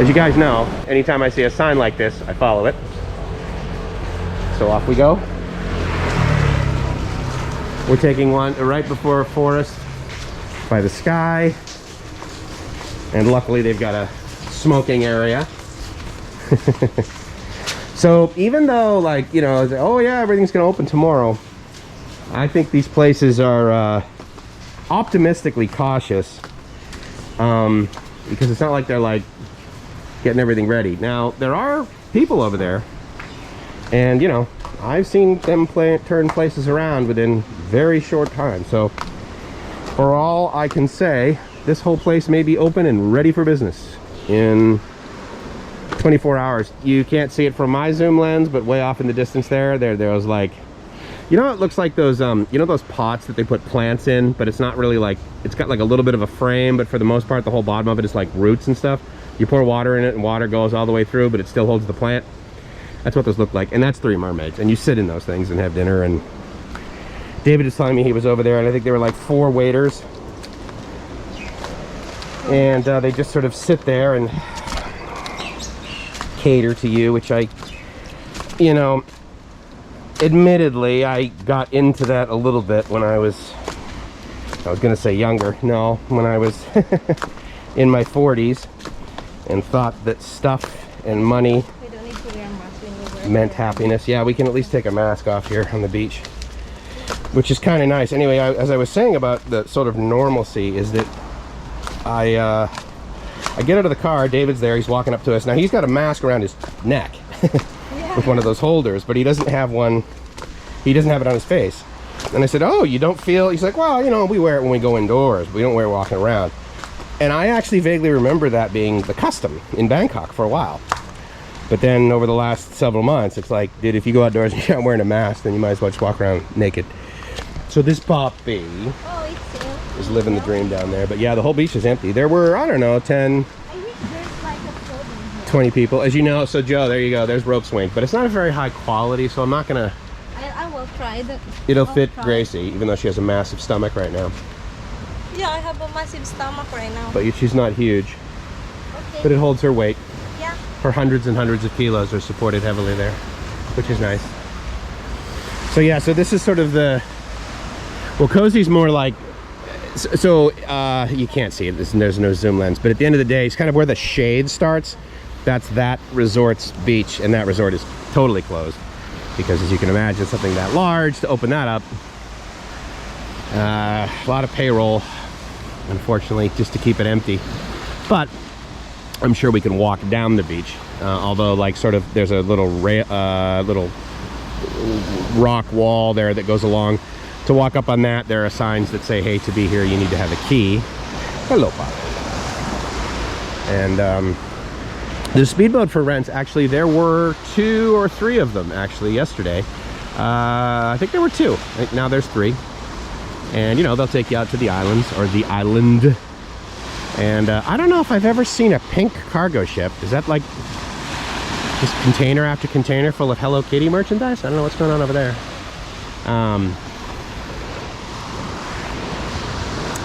As you guys know, anytime I see a sign like this, I follow it. So off we go. We're taking one right before a forest by the sky. And luckily they've got a smoking area. So even though, like, you know, oh yeah, everything's gonna open tomorrow, I think these places are optimistically cautious, because it's not like they're like getting everything ready. Now there are people over there, and you know, I've seen them turn places around within very short time. So for all I can say, this whole place may be open and ready for business in 24 hours. You can't see it from my zoom lens, but way off in the distance there was like, you know, it looks like those you know, those pots that they put plants in, but it's not really like, it's got like a little bit of a frame, but for the most part the whole bottom of it is like roots and stuff. You pour water in it and water goes all the way through, but it still holds the plant. That's what those look like, and that's 3 mermaids. And you sit in those things and have dinner. And David is telling me he was over there, and I think there were like 4 waiters, and they just sort of sit there and cater to you, which I, you know, admittedly I got into that a little bit when I was gonna say younger, no, when I was in my 40s, and thought that stuff and money meant happiness. Yeah, we can at least take a mask off here on the beach, which is kind of nice. Anyway, as I was saying about the sort of normalcy, is that I get out of the car, David's there, he's walking up to us. Now he's got a mask around his neck with one of those holders, but he doesn't have one, he doesn't have it on his face. And I said, oh, you don't feel, he's like, well, you know, we wear it when we go indoors, we don't wear it walking around. And I actually vaguely remember that being the custom in Bangkok for a while. But then over the last several months, it's like, dude, if you go outdoors and you're not wearing a mask, then you might as well just walk around naked. So this puppy is living the dream down there. But yeah, the whole beach is empty. There were, I don't know, 10, 20 people. As you know, so Joe, there you go, there's rope swing. But it's not a very high quality, so I'm not gonna... I will try that. It'll fit Gracie, even though she has a massive stomach right now. Yeah, I have a massive stomach right now. But she's not huge. Okay. But it holds her weight. Yeah. Her hundreds and hundreds of kilos are supported heavily there, which is nice. So yeah, so this is sort of the... Well, Cozy's more like... So, you can't see it, there's no zoom lens, but at the end of the day, it's kind of where the shade starts. That's that resort's beach, and that resort is totally closed. Because as you can imagine, something that large, to open that up, a lot of payroll, unfortunately, just to keep it empty. But I'm sure we can walk down the beach, although like sort of there's a little little rock wall there that goes along. To walk up on that, there are signs that say, hey, to be here you need to have a key. Hello, Pop. And the speedboat for rents, actually there were 2 or 3 of them actually yesterday. I think there were 2, now there's 3. And you know, they'll take you out to the islands, or the island. And I don't know if I've ever seen a pink cargo ship. Is that like just container after container full of Hello Kitty merchandise? I don't know what's going on over there.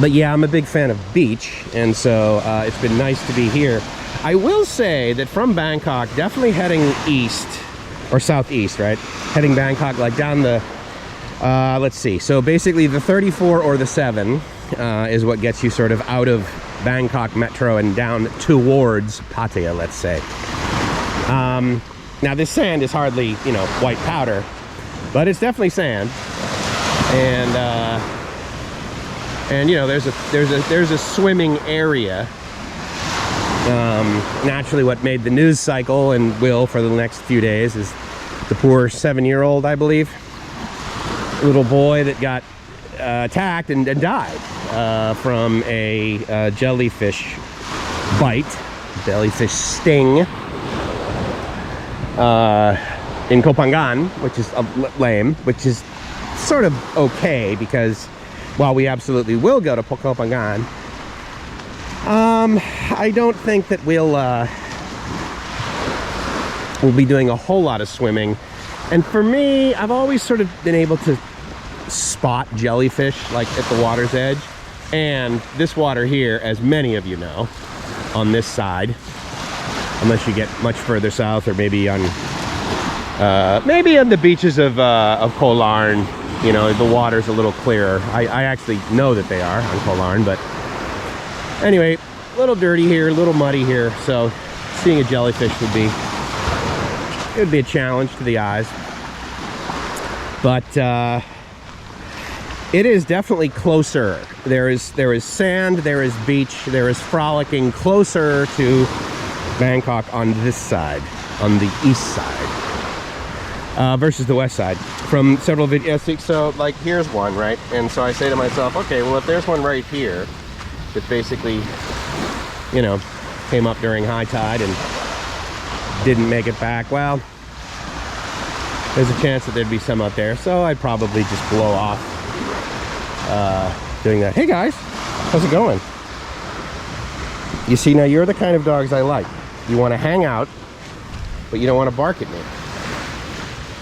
But yeah, I'm a big fan of beach, and so it's been nice to be here. I will say that from Bangkok, definitely heading east, or southeast, right? Heading Bangkok, like down the, let's see. So basically the 34 or the 7 is what gets you sort of out of Bangkok Metro and down towards Pattaya, let's say. Now this sand is hardly, you know, white powder, but it's definitely sand. And you know, there's a swimming area. Naturally, what made the news cycle and will for the next few days is the poor 7-year-old, I believe, little boy that got attacked and died from a jellyfish bite, jellyfish sting in Koh Phangan, which is lame, which is sort of okay because while we absolutely will go to Koh Phangan, I don't think that we'll be doing a whole lot of swimming. And for me, I've always sort of been able to spot jellyfish like at the water's edge. And this water here, as many of you know, on this side, unless you get much further south, or maybe on the beaches of Koh Larn. You know, the water's a little clearer. I actually know that they are on Koh Larn, but anyway, a little dirty here, a little muddy here, so seeing a jellyfish would be a challenge to the eyes. But it is definitely closer. There is sand, there is beach, there is frolicking closer to Bangkok on this side, on the east side, versus the west side. From several videos, so like here's one, right? And so I say to myself, okay, well if there's one right here that basically, you know, came up during high tide and didn't make it back, well, there's a chance that there'd be some out there, so I'd probably just blow off doing that. Hey guys, how's it going? You see, now you're the kind of dogs I like. You want to hang out, but you don't want to bark at me.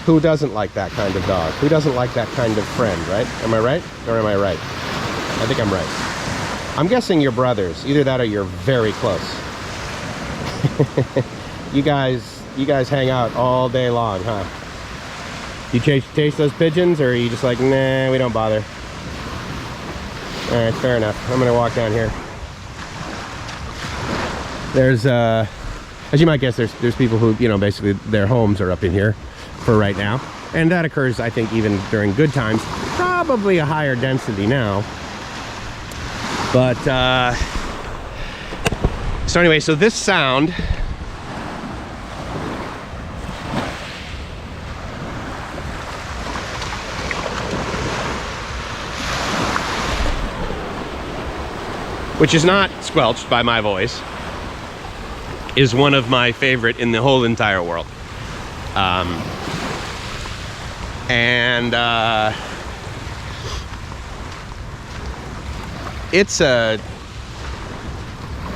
Who doesn't like that kind of dog? Who doesn't like that kind of friend, right? Am I right? Or am I right? I think I'm right. I'm guessing you're brothers. Either that or you're very close. You guys hang out all day long, huh? You chase those pigeons, or are you just like, nah, we don't bother? All right, fair enough. I'm gonna walk down here. There's, as you might guess, there's people who, you know, basically their homes are up in here for right now. And that occurs, I think, even during good times. Probably a higher density now. But, so anyway, so this sound, which is not squelched by my voice, is one of my favorite in the whole entire world.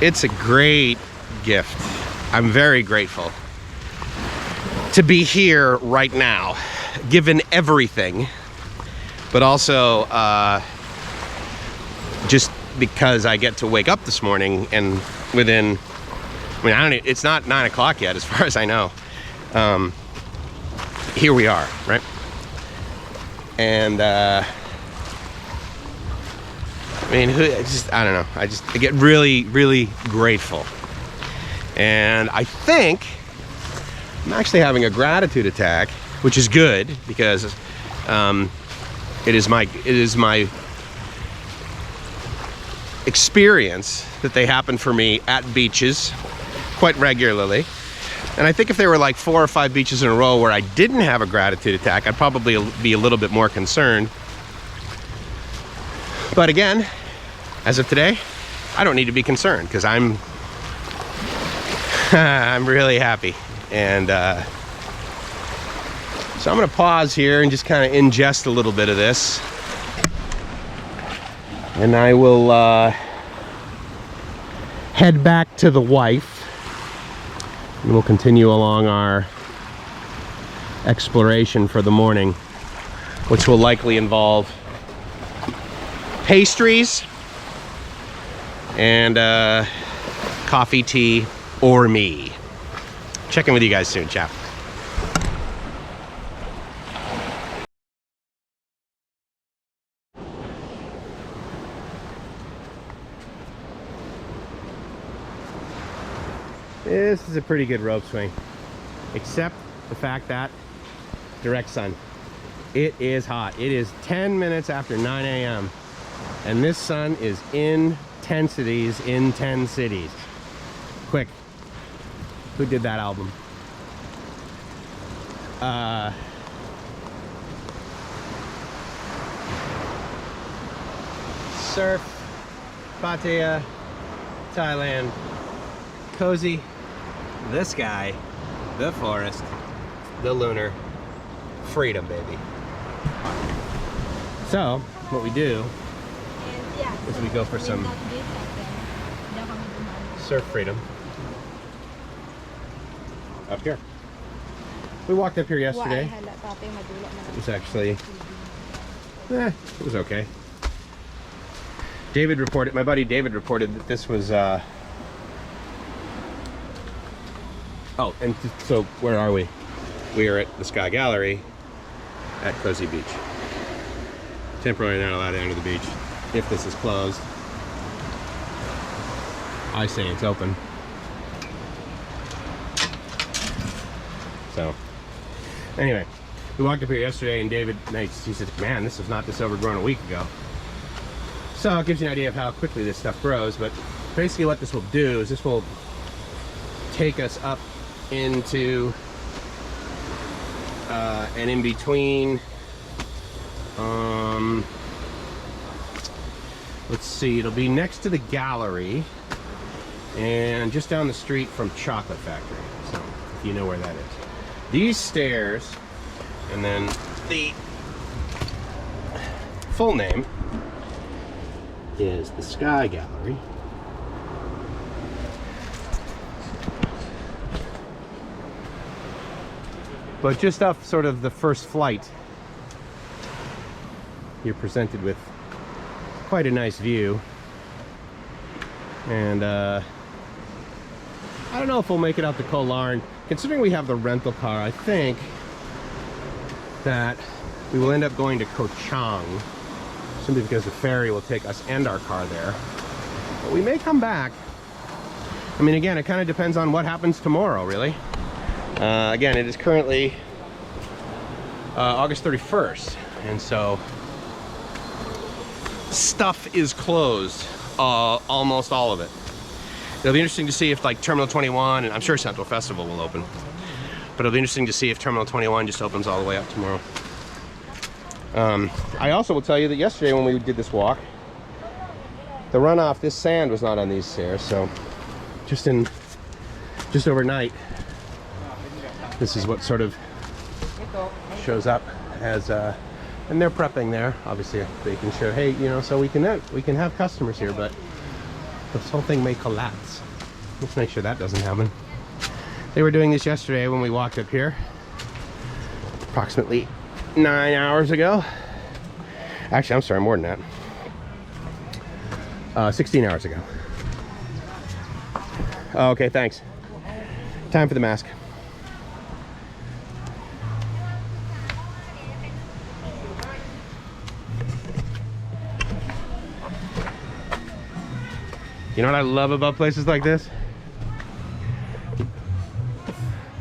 It's a great gift. I'm very grateful to be here right now, given everything, but also just because I get to wake up this morning and within, I mean, it's not 9 o'clock yet as far as I know. Here we are, right? And I mean, I don't know. I get really, really grateful. And I think I'm actually having a gratitude attack, which is good because it is my experience that they happen for me at beaches quite regularly. And I think if there were like 4 or 5 beaches in a row where I didn't have a gratitude attack, I'd probably be a little bit more concerned. But again, as of today, I don't need to be concerned because I'm really happy. And so I'm gonna pause here and just kind of ingest a little bit of this. And I will head back to the wife. And we'll continue along our exploration for the morning, which will likely involve pastries and coffee, tea, or me. Check in with you guys soon. Ciao. This is a pretty good rope swing, except the fact that direct sun. It is hot. It is 10 minutes after 9 a.m. and this sun is intensities in 10 cities. Quick, who did that album? Surf, Pattaya, Thailand, cozy, the sky, the forest, the lunar, freedom, baby. So, what we do is we go for some surf freedom up here. We walked up here yesterday. It was actually, it was okay. my buddy David reported that this was Oh, and so where are we? We are at the Sky Gallery at Cozy Beach. Temporarily not allowed to enter the beach if this is closed. I say it's open. So, anyway, we walked up here yesterday and David, he said, man, this was not this overgrown a week ago. So it gives you an idea of how quickly this stuff grows, but basically what this will do is this will take us up into and in between, let's see, it'll be next to the gallery and just down the street from Chocolate Factory, so if you know where that is. These stairs, and then the full name is the Sky Gallery. But just off sort of the first flight, you're presented with quite a nice view. And I don't know if we'll make it out to Koh Larn. Considering we have the rental car, I think that we will end up going to Koh Chang, simply because the ferry will take us and our car there. But we may come back. I mean, again, it kind of depends on what happens tomorrow, really. Again, it is currently August 31st, and so stuff is closed, almost all of it. It'll be interesting to see if like Terminal 21, and I'm sure Central Festival will open, but it'll be interesting to see if Terminal 21 just opens all the way up tomorrow. I also will tell you that yesterday when we did this walk, the runoff, this sand was not on these stairs, so just overnight, this is what sort of shows up as and they're prepping there. Obviously they can show, hey, you know, so we can have customers here, but this whole thing may collapse. Let's make sure that doesn't happen. They were doing this yesterday when we walked up here, approximately 9 hours ago. Actually, I'm sorry, more than that. 16 hours ago. Oh, okay, thanks. Time for the mask. You know what I love about places like this?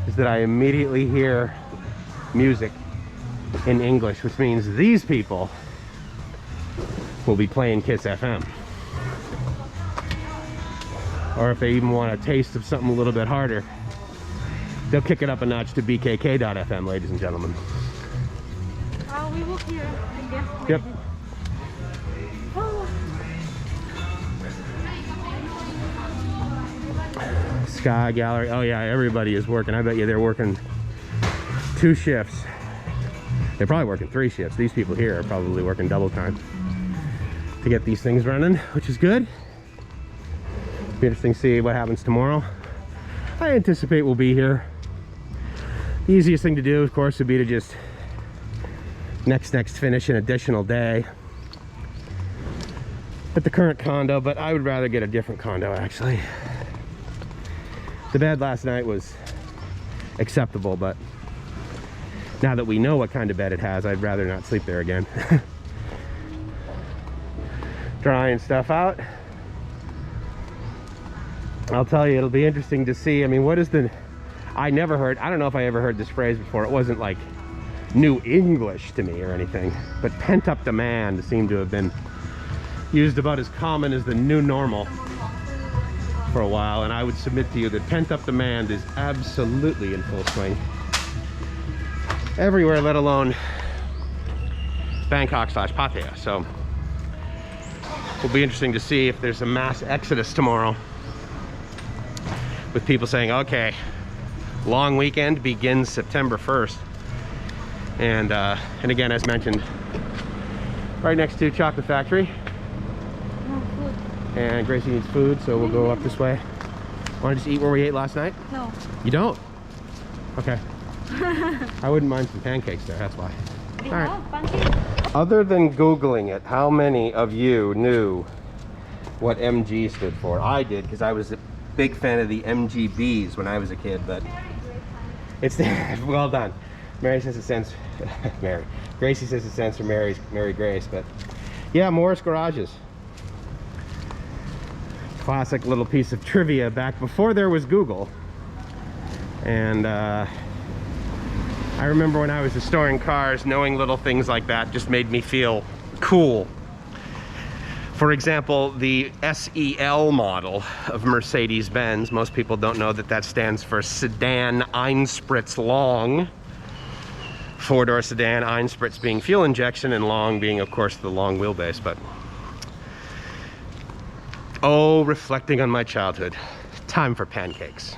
Is that I immediately hear music in English, which means these people will be playing Kiss FM. Or if they even want a taste of something a little bit harder, they'll kick it up a notch to BKK.FM, ladies and gentlemen. We walk here, I guess. Yep. Oh. Sky Gallery. Oh yeah, everybody is working. I bet you they're working 2 shifts. They're probably working 3 shifts. These people here are probably working double time to get these things running, which is good. Be interesting to see what happens tomorrow. I anticipate we'll be here. The easiest thing to do, of course, would be to just next finish an additional day at the current condo, but I would rather get a different condo, actually. The bed last night was acceptable, but now that we know what kind of bed it has, I'd rather not sleep there again. Drying stuff out. I'll tell you, it'll be interesting to see. I mean, what is the... I don't know if I ever heard this phrase before. It wasn't like new English to me or anything, but pent-up demand seemed to have been used about as common as the new normal for a while, and I would submit to you that pent-up demand is absolutely in full swing everywhere, let alone Bangkok/Pattaya. So it'll be interesting to see if there's a mass exodus tomorrow, with people saying, okay, long weekend begins September 1st. And again, as mentioned, right next to Chocolate Factory. And Gracie needs food, so we'll go up this way. Want to just eat where we ate last night? No. You don't? Okay. I wouldn't mind some pancakes there, that's why. We All right. have pancakes. Other than Googling it, how many of you knew what MG stood for? I did, because I was a big fan of the MGBs when I was a kid, but It's well done. Mary says it stands Mary. Gracie says it stands for Mary Grace, but yeah, Morris Garages. Classic little piece of trivia back before there was Google. And I remember when I was restoring cars, knowing little things like that just made me feel cool. For example, the SEL model of Mercedes-Benz, most people don't know that that stands for Sedan Einspritz Long. Four-door sedan, Einspritz being fuel injection, and long being, of course, the long wheelbase. But oh, reflecting on my childhood. Time for pancakes.